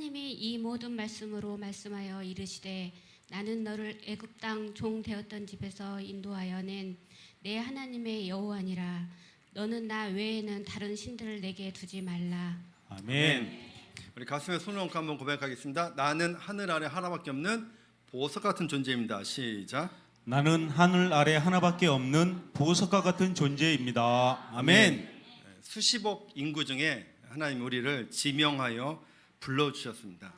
하나님이 이 모든 말씀으로 말씀하여 이르시되 나는 너를 애굽 땅 종 되었던 집에서 인도하여 낸 내 하나님의 여호와니라. 너는 나 외에는 다른 신들을 내게 두지 말라. 아멘. 우리 가슴에 손을 얹고 한번 고백하겠습니다. 나는 하늘 아래 하나밖에 없는 보석 같은 존재입니다. 시작. 나는 하늘 아래 하나밖에 없는 보석과 같은 존재입니다. 아멘. 수십억 인구 중에 하나님 우리를 지명하여 불러주셨습니다.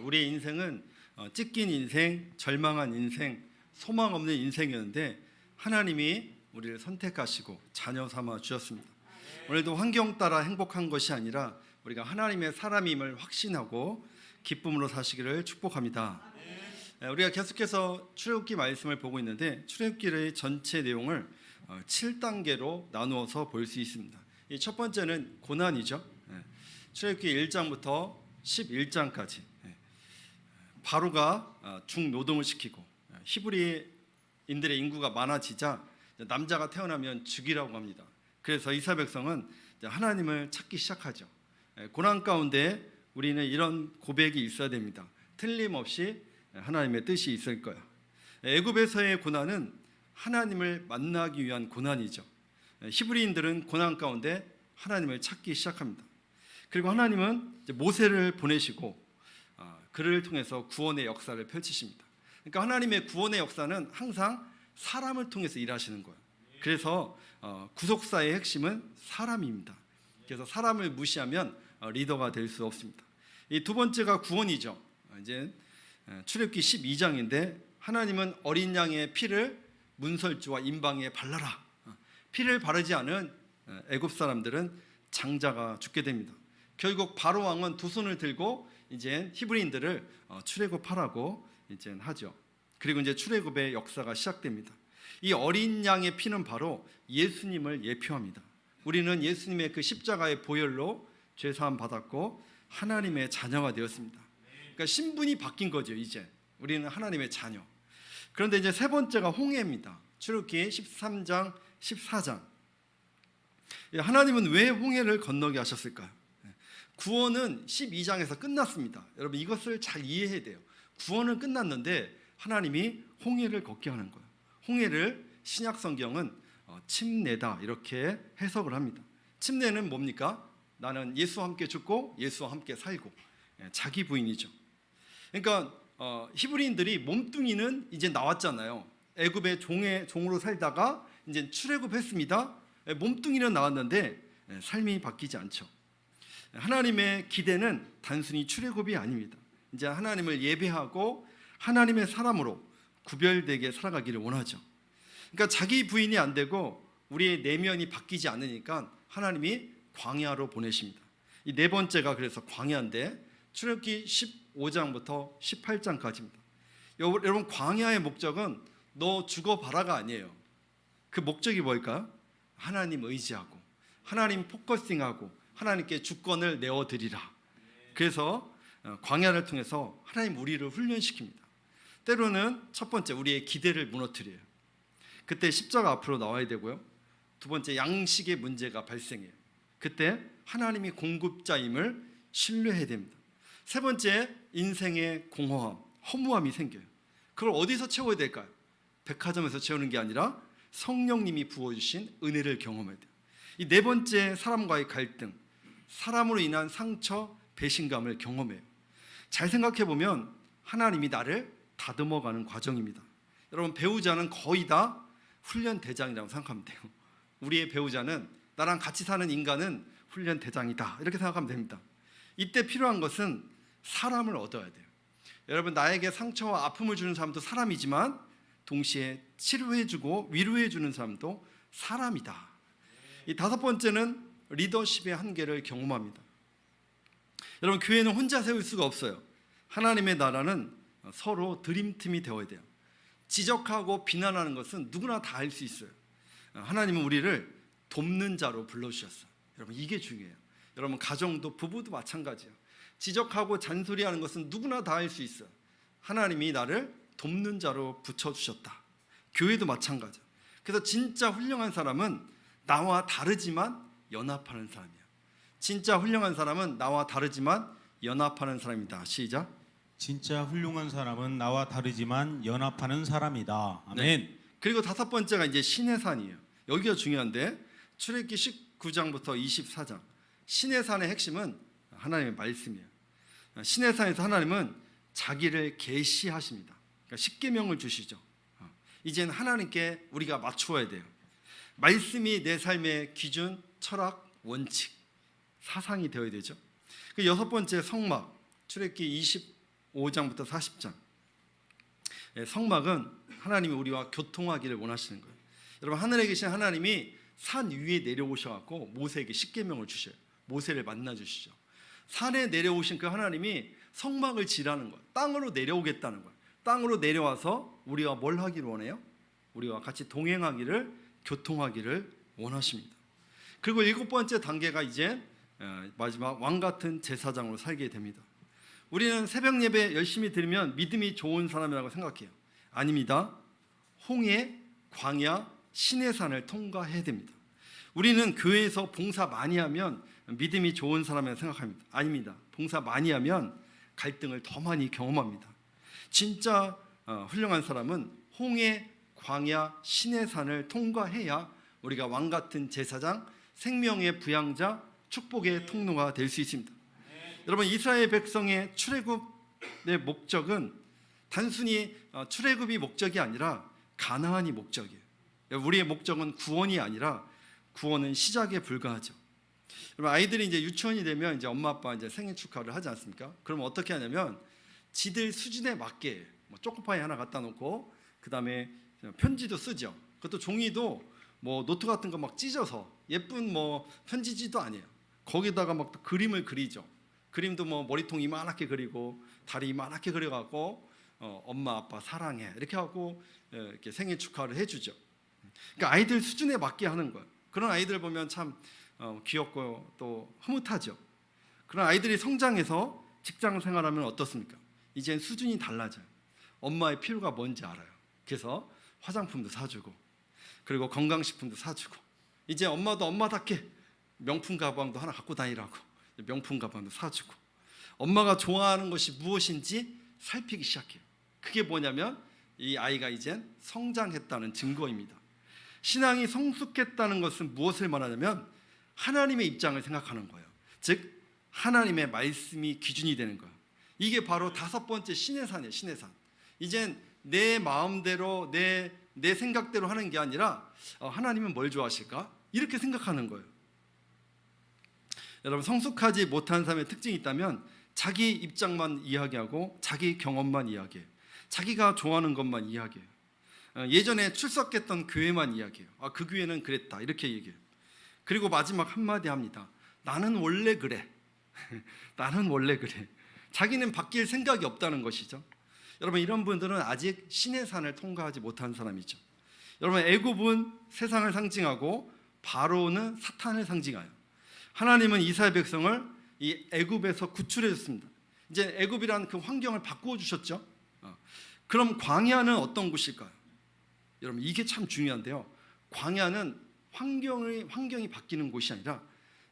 우리의 인생은 찢긴 인생, 절망한 인생, 소망 없는 인생이었는데 하나님이 우리를 선택하시고 자녀 삼아 주셨습니다. 오늘도 환경 따라 행복한 것이 아니라 우리가 하나님의 사람임을 확신하고 기쁨으로 사시기를 축복합니다. 우리가 계속해서 출애굽기 말씀을 보고 있는데 출애굽기의 전체 내용을 7단계로 나누어서 볼 수 있습니다. 이 첫 번째는 고난이죠. 출애굽기 1장부터 11장까지 바로가 중노동을 시키고 히브리인들의 인구가 많아지자 남자가 태어나면 죽이라고 합니다. 그래서 이스라엘 백성은 하나님을 찾기 시작하죠. 고난 가운데 우리는 이런 고백이 있어야 됩니다. 틀림없이 하나님의 뜻이 있을 거야. 애굽에서의 고난은 하나님을 만나기 위한 고난이죠. 히브리인들은 고난 가운데 하나님을 찾기 시작합니다. 그리고 하나님은 모세를 보내시고 그를 통해서 구원의 역사를 펼치십니다. 그러니까 하나님의 구원의 역사는 항상 사람을 통해서 일하시는 거예요. 그래서 구속사의 핵심은 사람입니다. 그래서 사람을 무시하면 리더가 될 수 없습니다. 이 두 번째가 구원이죠. 이제 출애굽기 12장인데 하나님은 어린 양의 피를 문설주와 임방에 발라라. 피를 바르지 않은 애굽 사람들은 장자가 죽게 됩니다. 결국 바로 왕은 두 손을 들고 이제 히브리인들을 출애굽하라고 이제 하죠. 그리고 이제 출애굽의 역사가 시작됩니다. 이 어린 양의 피는 바로 예수님을 예표합니다. 우리는 예수님의 그 십자가의 보혈로 죄 사함 받았고 하나님의 자녀가 되었습니다. 그러니까 신분이 바뀐 거죠. 이제 우리는 하나님의 자녀. 그런데 이제 세 번째가 홍해입니다. 출애굽기 13장, 14장. 하나님은 왜 홍해를 건너게 하셨을까요? 구원은 12장에서 끝났습니다. 여러분 이것을 잘 이해해야 돼요. 구원은 끝났는데 하나님이 홍해를 걷게 하는 거예요. 홍해를 신약 성경은 침례다 이렇게 해석을 합니다. 침례는 뭡니까? 나는 예수와 함께 죽고 예수와 함께 살고, 자기 부인이죠. 그러니까 히브리인들이 몸뚱이는 이제 나왔잖아요. 애굽의 종으로 살다가 이제 출애굽했습니다. 몸뚱이는 나왔는데 삶이 바뀌지 않죠. 하나님의 기대는 단순히 출애굽이 아닙니다. 이제 하나님을 예배하고 하나님의 사람으로 구별되게 살아가기를 원하죠. 그러니까 자기 부인이 안 되고 우리의 내면이 바뀌지 않으니까 하나님이 광야로 보내십니다. 이 네 번째가 그래서 광야인데 출애굽기 15장부터 18장까지입니다. 여러분 광야의 목적은 너 죽어봐라가 아니에요. 그 목적이 뭘까요? 하나님 의지하고 하나님 포커싱하고 하나님께 주권을 내어드리라. 그래서 광야를 통해서 하나님 우리를 훈련시킵니다. 때로는 첫 번째 우리의 기대를 무너뜨려요. 그때 십자가 앞으로 나와야 되고요. 두 번째 양식의 문제가 발생해요. 그때 하나님이 공급자임을 신뢰해야 됩니다. 세 번째 인생의 공허함, 허무함이 생겨요. 그걸 어디서 채워야 될까요? 백화점에서 채우는 게 아니라 성령님이 부어주신 은혜를 경험해야 돼요. 이 네 번째 사람과의 갈등, 사람으로 인한 상처, 배신감을 경험해요. 잘 생각해 보면 하나님이 나를 다듬어가는 과정입니다. 여러분 배우자는 거의 다 훈련 대장이라고 생각하면 돼요. 우리의 배우자는 나랑 같이 사는 인간은 훈련 대장이다 이렇게 생각하면 됩니다. 이때 필요한 것은 사람을 얻어야 돼요. 여러분 나에게 상처와 아픔을 주는 사람도 사람이지만 동시에 치료해주고 위로해주는 사람도 사람이다. 이 다섯 번째는 리더십의 한계를 경험합니다. 여러분 교회는 혼자 세울 수가 없어요. 하나님의 나라는 서로 드림팀이 되어야 돼요. 지적하고 비난하는 것은 누구나 다 할 수 있어요. 하나님은 우리를 돕는 자로 불러주셨어요. 여러분 이게 중요해요. 여러분 가정도 부부도 마찬가지예요. 지적하고 잔소리하는 것은 누구나 다 할 수 있어요. 하나님이 나를 돕는 자로 붙여주셨다. 교회도 마찬가지예요. 그래서 진짜 훌륭한 사람은 나와 다르지만 연합하는 사람이에요. 진짜 훌륭한 사람은 나와 다르지만 연합하는 사람이다. 시작. 진짜 훌륭한 사람은 나와 다르지만 연합하는 사람이다. 아멘. 그리고 다섯 번째가 이제 신의 산이에요. 여기가 중요한데 출애굽기 19장부터 24장. 신의 산의 핵심은 하나님의 말씀이에요. 신의 산에서 하나님은 자기를 계시하십니다. 그러니까 십계명을 주시죠. 이제는 하나님께 우리가 맞추어야 돼요. 말씀이 내 삶의 기준, 철학, 원칙, 사상이 되어야 되죠. 그 여섯 번째 성막, 출애굽기 25장부터 40장. 성막은 하나님이 우리와 교통하기를 원하시는 거예요. 여러분, 하늘에 계신 하나님이 산 위에 내려오셔갖고 모세에게 십계명을 주셔요. 모세를 만나 주시죠. 산에 내려오신 그 하나님이 성막을 지라는 거예요. 땅으로 내려오겠다는 거예요. 땅으로 내려와서 우리가 뭘 하기를 원해요? 우리와 같이 동행하기를, 교통하기를 원하십니다. 그리고 일곱 번째 단계가 이제 마지막 왕 같은 제사장으로 살게 됩니다. 우리는 새벽 예배 열심히 드리면 믿음이 좋은 사람이라고 생각해요. 아닙니다. 홍해, 광야, 신의 산을 통과해야 됩니다. 우리는 교회에서 봉사 많이 하면 믿음이 좋은 사람이라고 생각합니다. 아닙니다. 봉사 많이 하면 갈등을 더 많이 경험합니다. 진짜 훌륭한 사람은 홍해, 광야, 신의 산을 통과해야 우리가 왕 같은 제사장, 생명의 부양자, 축복의 통로가 될 수 있습니다. 여러분, 이스라엘 백성의 출애굽의 목적은 단순히 출애굽이 목적이 아니라 가나안이 목적이에요. 우리의 목적은 구원이 아니라 구원은 시작에 불과하죠. 여러분, 아이들이 이제 유치원이 되면 이제 엄마 아빠 이제 생일 축하를 하지 않습니까? 그럼 어떻게 하냐면 지들 수준에 맞게 뭐 초코파이 하나 갖다 놓고 그 다음에 편지도 쓰죠. 그것도 종이도 뭐 노트 같은 거 막 찢어서 예쁜 뭐 편지지도 아니에요. 거기다가 막 또 그림을 그리죠. 그림도 뭐 머리통 이만하게 그리고 다리 이만하게 그려갖고 엄마 아빠 사랑해 이렇게 하고 이렇게 생일 축하를 해주죠. 그러니까 아이들 수준에 맞게 하는 거예요. 그런 아이들 보면 참 귀엽고 또 흐뭇하죠. 그런 아이들이 성장해서 직장 생활하면 어떻습니까? 이젠 수준이 달라져요. 엄마의 필요가 뭔지 알아요. 그래서 화장품도 사주고 그리고 건강식품도 사주고 이제 엄마도 엄마답게 명품 가방도 하나 갖고 다니라고 명품 가방도 사주고 엄마가 좋아하는 것이 무엇인지 살피기 시작해요. 그게 뭐냐면 이 아이가 이젠 성장했다는 증거입니다. 신앙이 성숙했다는 것은 무엇을 말하냐면 하나님의 입장을 생각하는 거예요. 즉 하나님의 말씀이 기준이 되는 거예요. 이게 바로 다섯 번째 신의 산이에요. 신의 산. 이젠 내 마음대로 내 생각대로 하는 게 아니라 하나님은 뭘 좋아하실까? 이렇게 생각하는 거예요. 여러분, 성숙하지 못한 사람의 특징이 있다면 자기 입장만 이야기하고 자기 경험만 이야기해요. 자기가 좋아하는 것만 이야기해요. 예전에 출석했던 교회만 이야기해요. 그 교회는 그랬다 이렇게 얘기해요. 그리고 마지막 한마디 합니다. 나는 원래 그래. 나는 원래 그래. 자기는 바뀔 생각이 없다는 것이죠. 여러분, 이런 분들은 아직 신의 산을 통과하지 못한 사람이죠. 여러분, 애굽은 세상을 상징하고 바로는 사탄을 상징해요. 하나님은 이스라엘 백성을 이 애굽에서 구출해 줬습니다. 이제 애굽이라는 그 환경을 바꾸어 주셨죠. 그럼 광야는 어떤 곳일까요? 여러분, 이게 참 중요한데요. 광야는 환경이 바뀌는 곳이 아니라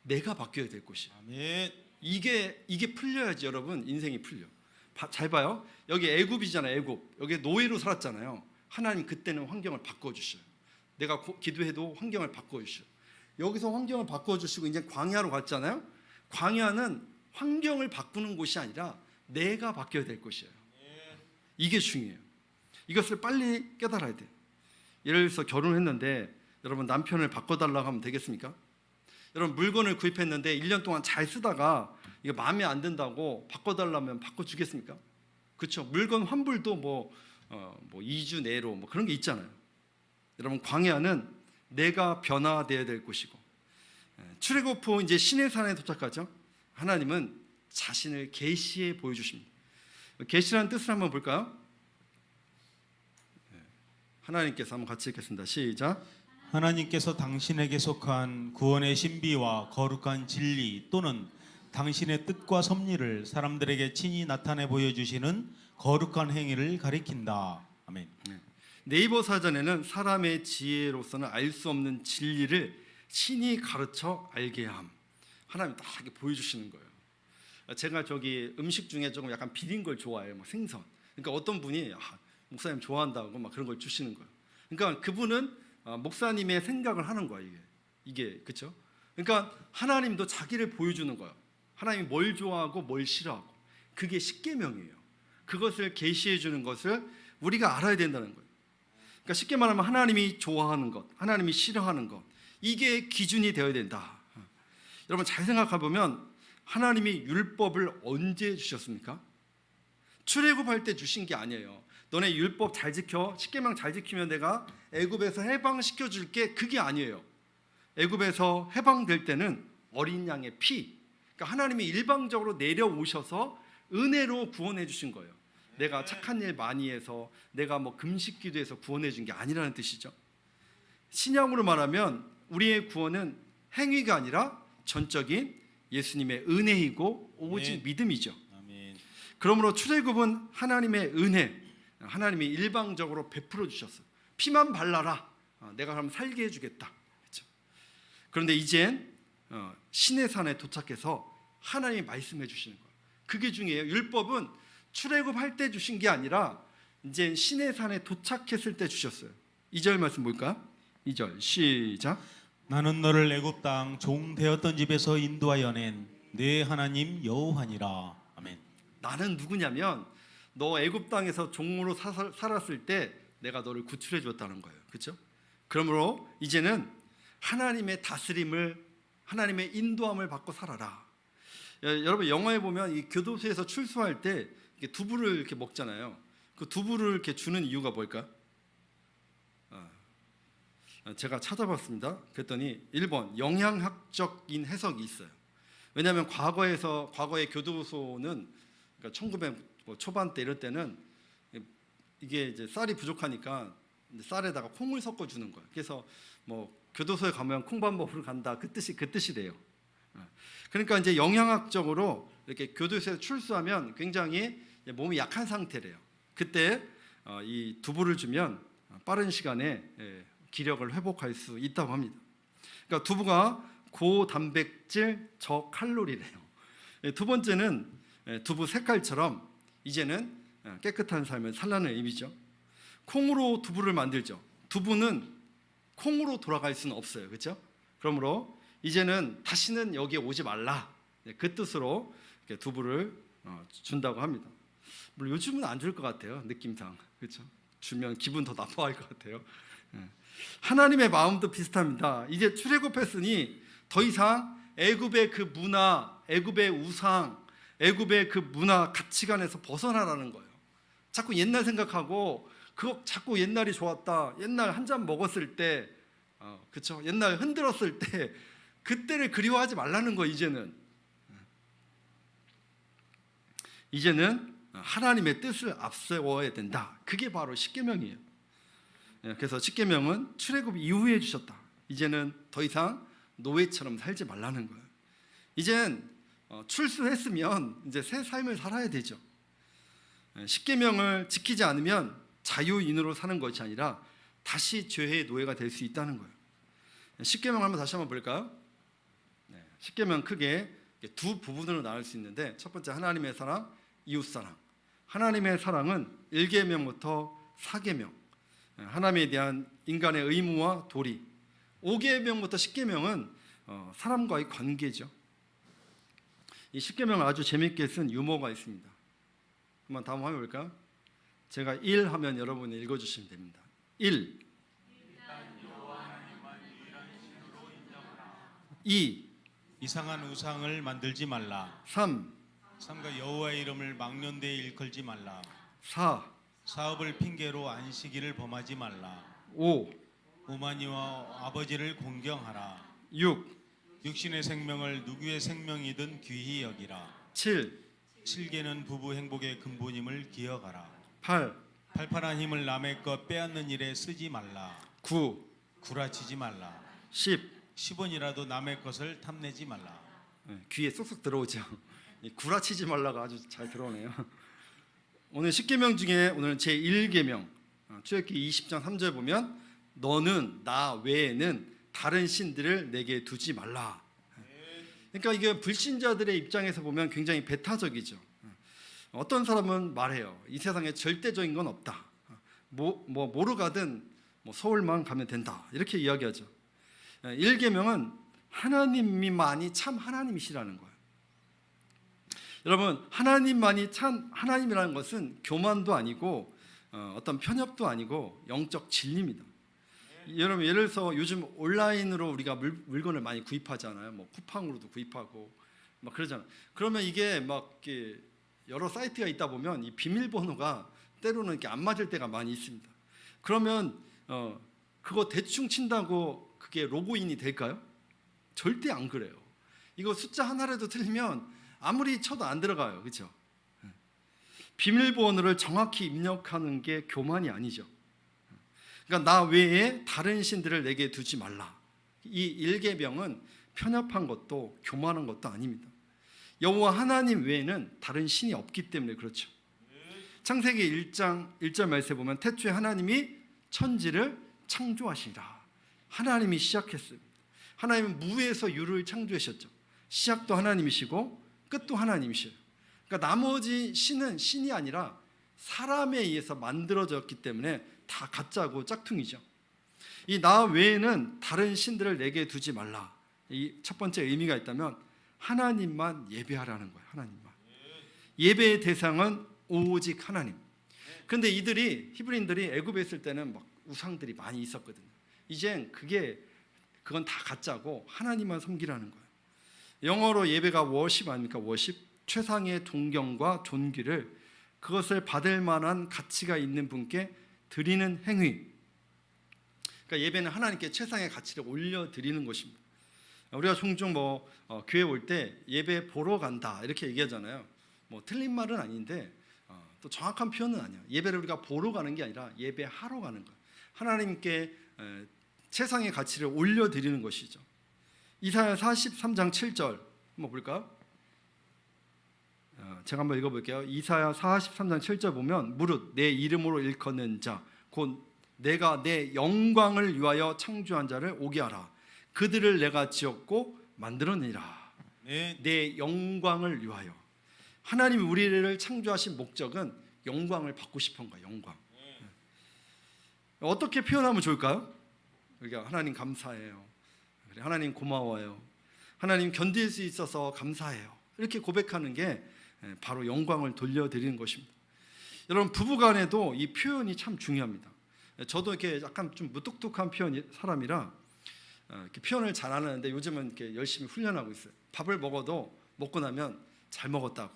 내가 바뀌어야 될 곳이에요. 아멘. 이게 풀려야지 여러분 인생이 풀려. 잘 봐요. 여기 애굽이잖아요. 애굽. 여기 노예로 살았잖아요. 하나님 그때는 환경을 바꿔주셔요. 내가 기도해도 환경을 바꿔주셔요. 여기서 환경을 바꿔주시고 이제 광야로 갔잖아요. 광야는 환경을 바꾸는 곳이 아니라 내가 바뀌어야 될 곳이에요. 이게 중요해요. 이것을 빨리 깨달아야 돼요. 예를 들어서 결혼을 했는데 여러분, 남편을 바꿔달라고 하면 되겠습니까? 여러분, 물건을 구입했는데 1년 동안 잘 쓰다가 이거 마음에 안 든다고 바꿔달라면 바꿔주겠습니까? 그렇죠. 물건 환불도 뭐 2주 내로 뭐 그런 게 있잖아요. 여러분, 광야는 내가 변화되어야 될 곳이고, 출애굽 후 이제 신의 산에 도착하죠. 하나님은 자신을 계시해 보여주십니다. 계시라는 뜻을 한번 볼까요? 하나님께서 한번 같이 읽겠습니다. 시작. 하나님께서 당신에게 속한 구원의 신비와 거룩한 진리 또는 당신의 뜻과 섭리를 사람들에게 친히 나타내 보여주시는 거룩한 행위를 가리킨다. 아멘. 네이버 사전에는 사람의 지혜로서는 알 수 없는 진리를 신이 가르쳐 알게 함. 하나님 딱 이렇게 보여주시는 거예요. 제가 저기 음식 중에 조금 약간 비린 걸 좋아해요. 막 생선. 그러니까 어떤 분이 목사님 좋아한다고 막 그런 걸 주시는 거예요. 그러니까 그분은 목사님의 생각을 하는 거예요. 이게 그렇죠? 그러니까 하나님도 자기를 보여주는 거예요. 하나님이 뭘 좋아하고 뭘 싫어하고. 그게 십계명이에요. 그것을 계시해 주는 것을 우리가 알아야 된다는 거예요. 그러니까 쉽게 말하면 하나님이 좋아하는 것, 하나님이 싫어하는 것, 이게 기준이 되어야 된다. 여러분 잘 생각해 보면 하나님이 율법을 언제 주셨습니까? 출애굽할 때 주신 게 아니에요. 너네 율법 잘 지켜, 십계명 잘 지키면 내가 애굽에서 해방시켜 줄게. 그게 아니에요. 애굽에서 해방될 때는 어린 양의 피, 그러니까 하나님이 일방적으로 내려오셔서 은혜로 구원해 주신 거예요. 내가 착한 일 많이 해서, 내가 뭐 금식 기도해서 구원해 준 게 아니라는 뜻이죠. 신약으로 말하면 우리의 구원은 행위가 아니라 전적인 예수님의 은혜이고 오직 믿음이죠. 아멘. 그러므로 출애굽은 하나님의 은혜, 하나님이 일방적으로 베풀어 주셨어요. 피만 발라라, 내가 그럼 살게 해주겠다. 그렇죠? 그런데 이젠 신의 산에 도착해서 하나님이 말씀해 주시는 거예요. 그게 중요해요. 율법은 출애굽할 때 주신 게 아니라 이제 신의 산에 도착했을 때 주셨어요. 2절 말씀 볼까? 2절 시작. 나는 너를 애굽 땅 종 되었던 집에서 인도하여 낸 내 하나님 여호와니라. 아멘. 나는 누구냐면 너 애굽 땅에서 종으로 살았을 때 내가 너를 구출해 줬다는 거예요. 그렇죠? 그러므로 이제는 하나님의 다스림을, 하나님의 인도함을 받고 살아라. 여러분 영화에 보면 이 교도소에서 출소할 때 이렇게 두부를 이렇게 먹잖아요. 그 두부를 이렇게 주는 이유가 뭘까? 제가 찾아봤습니다. 그랬더니 1번 영양학적인 해석이 있어요. 왜냐하면 과거의 교도소는 그러니까 1900 초반 때 이럴 때는 이게 이제 쌀이 부족하니까 쌀에다가 콩을 섞어 주는 거예요. 그래서 뭐 교도소에 가면 콩밥 먹으러 간다, 그 뜻이래요. 그러니까 이제 영양학적으로 이렇게 교도소에서 출소하면 굉장히 몸이 약한 상태래요. 그때 이 두부를 주면 빠른 시간에 기력을 회복할 수 있다고 합니다. 그러니까 두부가 고단백질 저칼로리래요. 두 번째는 두부 색깔처럼 이제는 깨끗한 삶을 살라는 의미죠. 콩으로 두부를 만들죠. 두부는 콩으로 돌아갈 수는 없어요. 그렇죠? 그러므로 이제는 다시는 여기에 오지 말라, 그 뜻으로 두부를 준다고 합니다. 물론 요즘은 안 줄 것 같아요. 느낌상. 그렇죠? 주면 기분 더 나빠할 것 같아요. 하나님의 마음도 비슷합니다. 이제 출애굽했으니 더 이상 애굽의 그 문화, 애굽의 우상, 애굽의 그 문화 가치관에서 벗어나라는 거예요. 자꾸 옛날 생각하고 그거 자꾸 옛날이 좋았다, 옛날 한 잔 먹었을 때, 그렇죠? 옛날 흔들었을 때 그때를 그리워하지 말라는 거. 이제는 하나님의 뜻을 앞세워야 된다. 그게 바로 십계명이에요. 그래서 십계명은 출애굽 이후에 주셨다. 이제는 더 이상 노예처럼 살지 말라는 거예요. 이젠 출소했으면 이제 새 삶을 살아야 되죠. 십계명을 지키지 않으면 자유인으로 사는 것이 아니라 다시 죄의 노예가 될 수 있다는 거예요. 십계명 다시 한번 볼까요? 십계명 크게 두 부분으로 나눌 수 있는데, 첫 번째 하나님의 사랑, 이웃 사랑. 하나님의 사랑은 1계명부터 4계명, 하나님에 대한 인간의 의무와 도리. 5계명부터 10계명은 사람과의 관계죠. 이 10계명을 아주 재밌게 쓴 유머가 있습니다. 한번 다음 화면 볼까요? 제가 1 하면 여러분이 읽어주시면 됩니다. 1. 2. 이상한 우상을 만들지 말라. 3. 삼가 여호와의 이름을 망령되이 일컬지 말라. 4. 사업을 핑계로 안식일을 범하지 말라. 5. 어머니와 아버지를 공경하라. 6. 육신의 생명을 누구의 생명이든 귀히 여기라. 7. 7계는 부부 행복의 근본임을 기억하라. 8. 팔팔한 힘을 남의 것 빼앗는 일에 쓰지 말라. 9. 구라치지 말라. 10. 10원이라도 남의 것을 탐내지 말라. 귀에 쏙쏙 들어오죠. 구라치지 말라가 아주 잘 들어오네요. 오늘 10계명 중에 오늘은 제1계명 출애굽기 20장 3절 보면 너는 나 외에는 다른 신들을 내게 두지 말라. 그러니까 이게 불신자들의 입장에서 보면 굉장히 배타적이죠. 어떤 사람은 말해요. 이 세상에 절대적인 건 없다. 뭐로 가든 서울만 가면 된다. 이렇게 이야기하죠. 1계명은 하나님만이 참 하나님이시라는 거예요. 여러분, 하나님만이 참 하나님이라는 것은 교만도 아니고 어떤 편협도 아니고 영적 진리입니다. 여러분, 예를 들어서 요즘 온라인으로 우리가 물건을 많이 구입하잖아요. 뭐 쿠팡으로도 구입하고 막 그러잖아요. 그러면 이게 막 이렇게 여러 사이트가 있다 보면 이 비밀번호가 때로는 이렇게 안 맞을 때가 많이 있습니다. 그러면 그거 대충 친다고 그게 로그인이 될까요? 절대 안 그래요. 이거 숫자 하나라도 틀리면 아무리 쳐도 안 들어가요. 그렇죠? 비밀번호를 정확히 입력하는 게 교만이 아니죠. 그러니까 나 외에 다른 신들을 내게 두지 말라. 이 1계명은 편협한 것도 교만한 것도 아닙니다. 여호와 하나님 외에는 다른 신이 없기 때문에 그렇죠. 창세기 1장 1절 말씀에 보면 태초에 하나님이 천지를 창조하시니라. 하나님이 시작했어요. 하나님은 무에서 유를 창조하셨죠. 시작도 하나님이시고 끝도 하나님이셔요. 그러니까 나머지 신은 신이 아니라 사람에 의해서 만들어졌기 때문에 다 가짜고 짝퉁이죠. 이 나 외에는 다른 신들을 내게 두지 말라. 이 첫 번째 의미가 있다면 하나님만 예배하라는 거예요. 하나님만. 예배의 대상은 오직 하나님. 그런데 이들이 히브리인들이 애굽에 있을 때는 막 우상들이 많이 있었거든요. 이젠 그건 다 가짜고 하나님만 섬기라는 거예요. 영어로 예배가 워십 아닙니까? 워십. 최상의 존경과 존귀를 그것을 받을 만한 가치가 있는 분께 드리는 행위. 그러니까 예배는 하나님께 최상의 가치를 올려드리는 것입니다. 우리가 종종 교회 올 때 예배 보러 간다 이렇게 얘기하잖아요. 틀린 말은 아닌데 또 정확한 표현은 아니야. 예배를 우리가 보러 가는 게 아니라 예배하러 가는 거예요. 하나님께 최상의 가치를 올려드리는 것이죠. 이사야 43장 7절 한번 볼까요? 제가 한번 읽어볼게요. 이사야 43장 7절 보면 무릇 내 이름으로 일컫는 자 곧 내가 내 영광을 위하여 창조한 자를 오게 하라. 그들을 내가 지었고 만들었느니라. 내 영광을 위하여. 하나님이 우리를 창조하신 목적은 영광을 받고 싶은 거예요. 영광. 어떻게 표현하면 좋을까요? 우리가 하나님 감사해요. 하나님 고마워요. 하나님 견딜 수 있어서 감사해요. 이렇게 고백하는 게 바로 영광을 돌려드리는 것입니다. 여러분, 부부간에도 이 표현이 참 중요합니다. 저도 이렇게 약간 좀 무뚝뚝한 사람이라 이렇게 표현을 잘 안 하는데 요즘은 이렇게 열심히 훈련하고 있어요. 밥을 먹고 나면 잘 먹었다고,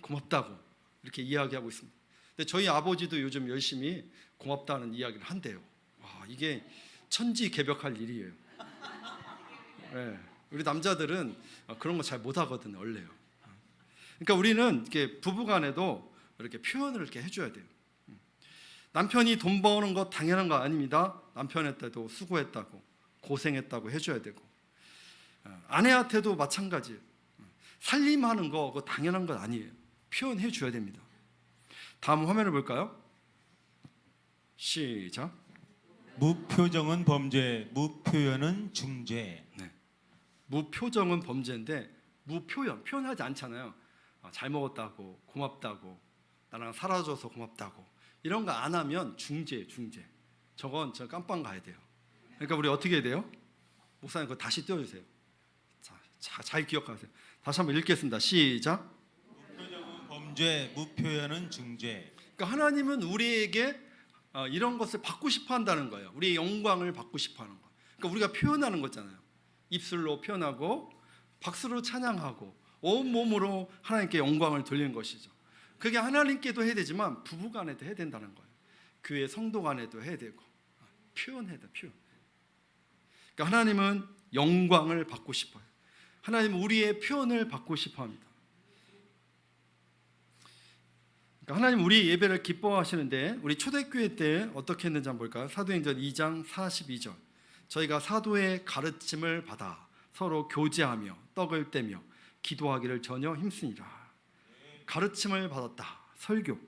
고맙다고 이렇게 이야기하고 있습니다. 근데 저희 아버지도 요즘 열심히 고맙다는 이야기를 한대요. 와, 이게 천지개벽할 일이에요. 네, 우리 남자들은 그런 거 잘 못하거든요, 원래요. 그러니까 우리는 이렇게 부부간에도 이렇게 표현을 이렇게 해줘야 돼요. 남편이 돈 버는 거 당연한 거 아닙니다. 남편한테도 수고했다고, 고생했다고 해줘야 되고, 아내한테도 마찬가지예요. 살림하는 거 그거 당연한 건 아니에요. 표현해 줘야 됩니다. 다음 화면을 볼까요? 시작. 무표정은 범죄, 무표현은 중죄. 네. 무표정은 범죄인데 표현하지 않잖아요. 잘 먹었다고, 고맙다고, 나랑 살아줘서 고맙다고 이런 거 안 하면 중죄. 저건 저 깜빵 가야 돼요. 그러니까 우리 어떻게 해야 돼요? 목사님 그거 다시 띄워주세요. 잘 기억하세요. 다시 한번 읽겠습니다. 시작. 무표정은 범죄, 무표현은 중죄. 그러니까 하나님은 우리에게 이런 것을 받고 싶어 한다는 거예요. 우리의 영광을 받고 싶어 하는 거예요. 그러니까 우리가 표현하는 거잖아요. 입술로 표현하고 박수로 찬양하고 온몸으로 하나님께 영광을 돌리는 것이죠. 그게 하나님께도 해야 되지만 부부간에도 해야 된다는 거예요. 교회 성도간에도 해야 되고 표현해야 돼. 표현. 그러니까 하나님은 영광을 받고 싶어요. 하나님은 우리의 표현을 받고 싶어합니다. 그러니까 하나님 우리 예배를 기뻐하시는데 우리 초대교회 때 어떻게 했는지 한번 볼까요? 사도행전 2장 42절. 저희가 사도의 가르침을 받아 서로 교제하며 떡을 떼며 기도하기를 전혀 힘쓰니라. 가르침을 받았다. 설교.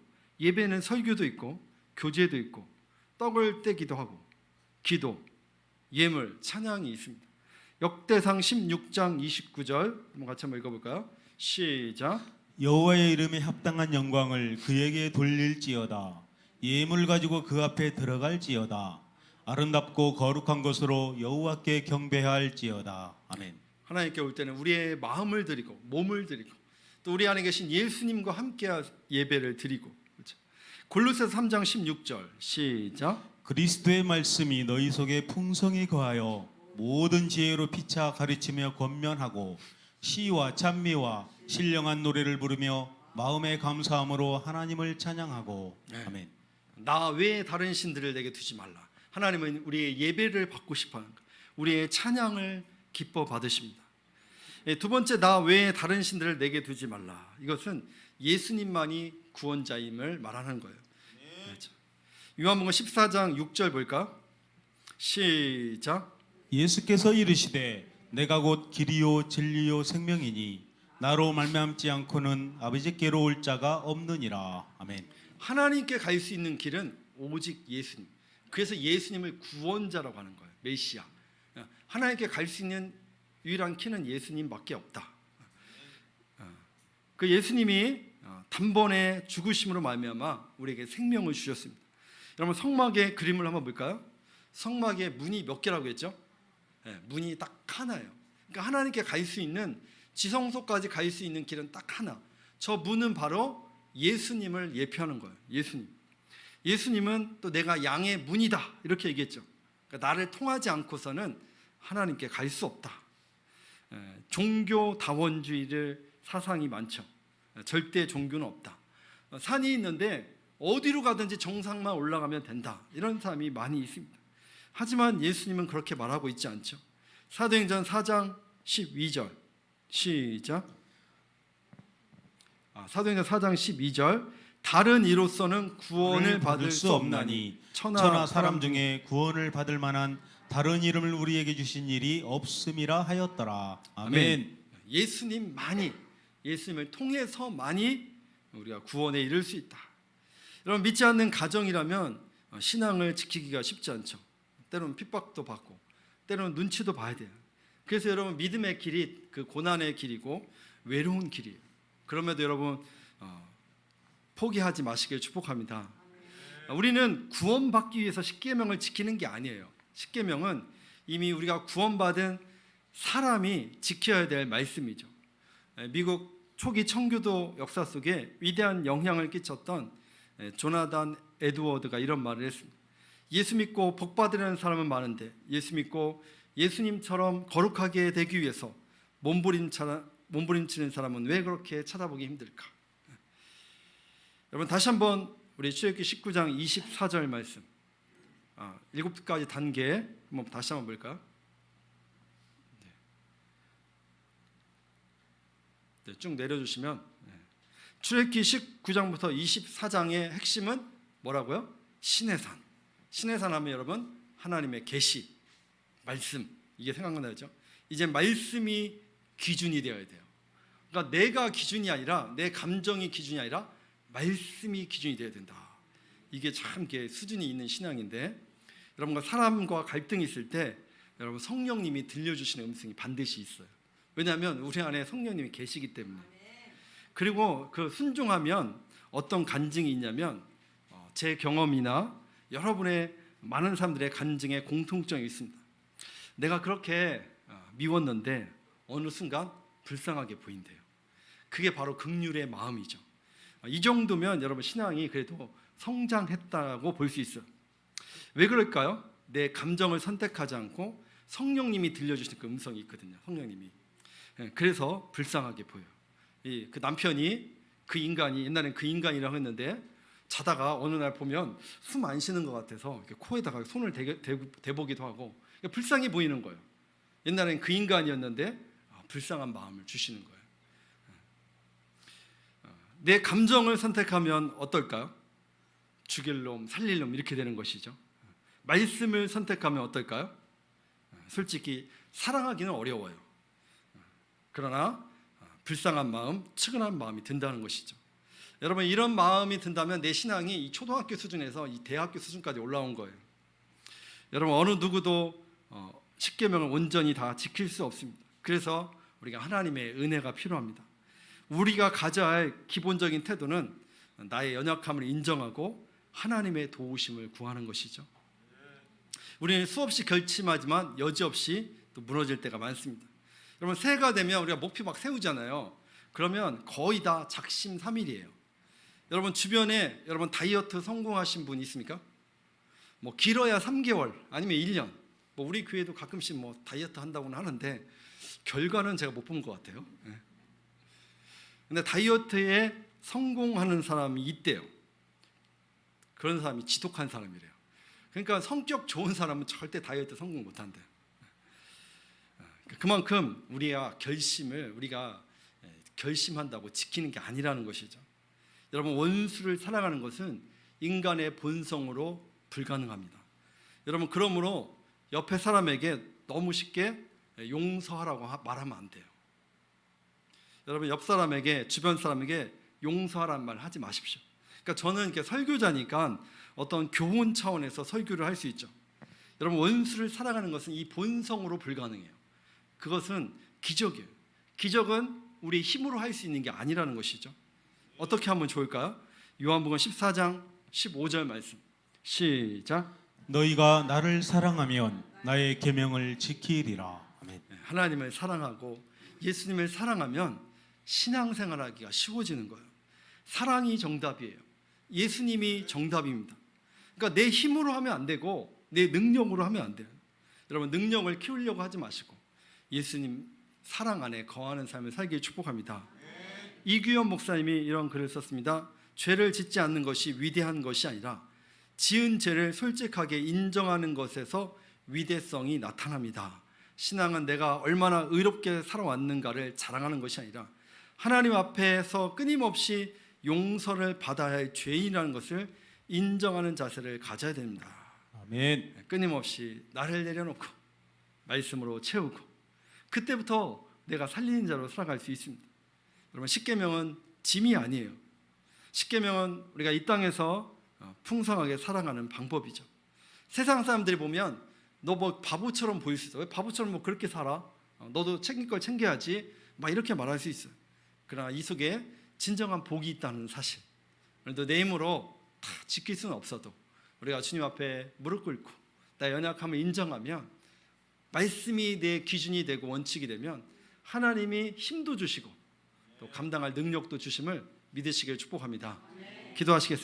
예배는 설교도 있고 교제도 있고 떡을 떼기도 하고 기도, 예물, 찬양이 있습니다. 역대상 16장 29절 한번 같이 한번 읽어볼까요? 시작. 여호와의 이름에 합당한 영광을 그에게 돌릴지어다. 예물 가지고 그 앞에 들어갈지어다. 아름답고 거룩한 것으로 여호와께 경배할지어다. 아멘. 하나님께 올 때는 우리의 마음을 드리고 몸을 드리고 또 우리 안에 계신 예수님과 함께 예배를 드리고, 그렇죠? 골로새서 3장 16절 시작. 그리스도의 말씀이 너희 속에 풍성히 거하여 모든 지혜로 피차 가르치며 권면하고 시와 찬미와 신령한 노래를 부르며 마음의 감사함으로 하나님을 찬양하고. 네. 아멘. 나 외에 다른 신들을 내게 두지 말라. 하나님은 우리의 예배를 받고 싶어하는 거예요. 우리의 찬양을 기뻐 받으십니다. 두 번째, 나 외에 다른 신들을 내게 두지 말라. 이것은 예수님만이 구원자임을 말하는 거예요. 그렇죠. 요한복음 14장 6절 볼까? 시작. 예수께서 이르시되 내가 곧 길이요 진리요 생명이니 나로 말미암지 않고는 아버지께로 올 자가 없느니라. 아멘. 하나님께 갈 수 있는 길은 오직 예수님. 그래서 예수님을 구원자라고 하는 거예요. 메시아. 하나님께 갈 수 있는 유일한 길은 예수님밖에 없다. 그 예수님이 단번에 죽으심으로 말미암아 우리에게 생명을 주셨습니다. 여러분, 성막의 그림을 한번 볼까요? 성막의 문이 몇 개라고 했죠? 네, 문이 딱 하나예요. 그러니까 하나님께 갈 수 있는, 지성소까지 갈 수 있는 길은 딱 하나. 저 문은 바로 예수님을 예표하는 거예요. 예수님은 또 내가 양의 문이다 이렇게 얘기했죠. 그러니까 나를 통하지 않고서는 하나님께 갈 수 없다. 종교 다원주의를 사상이 많죠. 절대 종교는 없다. 산이 있는데 어디로 가든지 정상만 올라가면 된다. 이런 사람이 많이 있습니다. 하지만 예수님은 그렇게 말하고 있지 않죠. 사도행전 4장 12절 시작. 사도행전 4장 12절. 다른 이로서는 구원을 받을 수 없나니 천하 사람 중에 구원을 받을 만한 다른 이름을 우리에게 주신 일이 없음이라 하였더라. 아멘. 예수님만이, 예수님을 통해서만이 우리가 구원에 이를 수 있다. 여러분, 믿지 않는 가정이라면 신앙을 지키기가 쉽지 않죠. 때로는 핍박도 받고 때로는 눈치도 봐야 돼요. 그래서 여러분, 믿음의 길이 그 고난의 길이고 외로운 길이에요. 그럼에도 여러분 포기하지 마시길 축복합니다. 우리는 구원받기 위해서 십계명을 지키는 게 아니에요. 십계명은 이미 우리가 구원받은 사람이 지켜야 될 말씀이죠. 미국 초기 청교도 역사 속에 위대한 영향을 끼쳤던 조나단 에드워드가 이런 말을 했습니다. 예수 믿고 복 받으려는 사람은 많은데 예수 믿고 예수님처럼 거룩하게 되기 위해서 몸부림치는 사람은 왜 그렇게 찾아보기 힘들까? 여러분, 다시 한번 우리 출애굽기 19장 24절 말씀, 7가지 단계 한번 다시 한번 볼까요? 네, 쭉 내려주시면 출애굽기 19장부터 24장의 핵심은 뭐라고요? 신의 산. 신의 산 하면 여러분 하나님의 계시, 말씀, 이게 생각나죠? 이제 말씀이 기준이 되어야 돼요. 그러니까 내가 기준이 아니라, 내 감정이 기준이 아니라 말씀이 기준이 되어야 된다. 이게 참 수준이 있는 신앙인데, 여러분과 사람과 갈등이 있을 때 여러분 성령님이 들려주시는 음성이 반드시 있어요. 왜냐하면 우리 안에 성령님이 계시기 때문에. 그리고 그 순종하면 어떤 간증이 있냐면, 제 경험이나 여러분의 많은 사람들의 간증에 공통점이 있습니다. 내가 그렇게 미웠는데 어느 순간 불쌍하게 보인대요. 그게 바로 긍휼의 마음이죠. 이 정도면 여러분 신앙이 그래도 성장했다고 볼 수 있어요. 왜 그럴까요? 내 감정을 선택하지 않고 성령님이 들려주시는 그 음성이 있거든요. 성령님이. 그래서 불쌍하게 보여요. 그 남편이, 그 인간이, 옛날엔 그 인간이라고 했는데 자다가 어느 날 보면 숨 안 쉬는 것 같아서 이렇게 코에다가 손을 대보기도 하고 불쌍해 보이는 거예요. 옛날엔 그 인간이었는데 불쌍한 마음을 주시는 거예요. 내 감정을 선택하면 어떨까요? 죽일 놈, 살릴 놈 이렇게 되는 것이죠. 말씀을 선택하면 어떨까요? 솔직히 사랑하기는 어려워요. 그러나 불쌍한 마음, 측은한 마음이 든다는 것이죠. 여러분, 이런 마음이 든다면 내 신앙이 이 초등학교 수준에서 이 대학교 수준까지 올라온 거예요. 여러분, 어느 누구도 십계명을 온전히 다 지킬 수 없습니다. 그래서 우리가 하나님의 은혜가 필요합니다. 우리가 가져야 할 기본적인 태도는 나의 연약함을 인정하고 하나님의 도우심을 구하는 것이죠. 우리는 수없이 결심하지만 여지없이 또 무너질 때가 많습니다. 여러분, 새해가 되면 우리가 목표 막 세우잖아요. 그러면 거의 다 작심삼일이에요. 여러분 주변에 여러분 다이어트 성공하신 분 있습니까? 뭐 길어야 3개월 아니면 1년. 뭐 우리 교회도 가끔씩 뭐 다이어트 한다고는 하는데 결과는 제가 못 본 것 같아요. 근데 다이어트에 성공하는 사람이 있대요. 그런 사람이 지독한 사람이래요. 그러니까 성격 좋은 사람은 절대 다이어트 성공 못 한대요. 그만큼 우리가 결심한다고 지키는 게 아니라는 것이죠. 여러분, 원수를 사랑하는 것은 인간의 본성으로 불가능합니다. 여러분, 그러므로 옆에 사람에게 너무 쉽게 용서하라고 말하면 안 돼요. 여러분, 옆 사람에게, 주변 사람에게 용서하라는 말 하지 마십시오. 그러니까 저는 이렇게 설교자니까 어떤 교훈 차원에서 설교를 할 수 있죠. 여러분, 원수를 사랑하는 것은 이 본성으로 불가능해요. 그것은 기적이에요. 기적은 우리 힘으로 할 수 있는 게 아니라는 것이죠. 어떻게 하면 좋을까요? 요한복음 14장 15절 말씀 시작. 너희가 나를 사랑하면 나의 계명을 지키리라. 아멘. 하나님을 사랑하고 예수님을 사랑하면 신앙생활하기가 쉬워지는 거예요. 사랑이 정답이에요. 예수님이 정답입니다. 그러니까 내 힘으로 하면 안 되고 내 능력으로 하면 안 돼요. 여러분, 능력을 키우려고 하지 마시고 예수님 사랑 안에 거하는 삶을 살길 축복합니다. 이규현 목사님이 이런 글을 썼습니다. 죄를 짓지 않는 것이 위대한 것이 아니라 지은 죄를 솔직하게 인정하는 것에서 위대성이 나타납니다. 신앙은 내가 얼마나 의롭게 살아왔는가를 자랑하는 것이 아니라 하나님 앞에서 끊임없이 용서를 받아야 할 죄인이라는 것을 인정하는 자세를 가져야 됩니다. 아멘. 끊임없이 나를 내려놓고 말씀으로 채우고 그때부터 내가 살리는 자로 살아갈 수 있습니다. 여러분, 십계명은 짐이 아니에요. 십계명은 우리가 이 땅에서 풍성하게 살아가는 방법이죠. 세상 사람들이 보면 너 뭐 바보처럼 보일 수 있어. 왜 바보처럼 뭐 그렇게 살아? 너도 챙길 걸 챙겨야지. 막 이렇게 말할 수 있어요. 그러나 이 속에 진정한 복이 있다는 사실. 그래도 내 힘으로 다 지킬 수는 없어도 우리가 주님 앞에 무릎 꿇고 나의 연약함을 인정하면 말씀이 내 기준이 되고 원칙이 되면 하나님이 힘도 주시고 또 감당할 능력도 주심을 믿으시길 축복합니다. 기도하시겠습니다.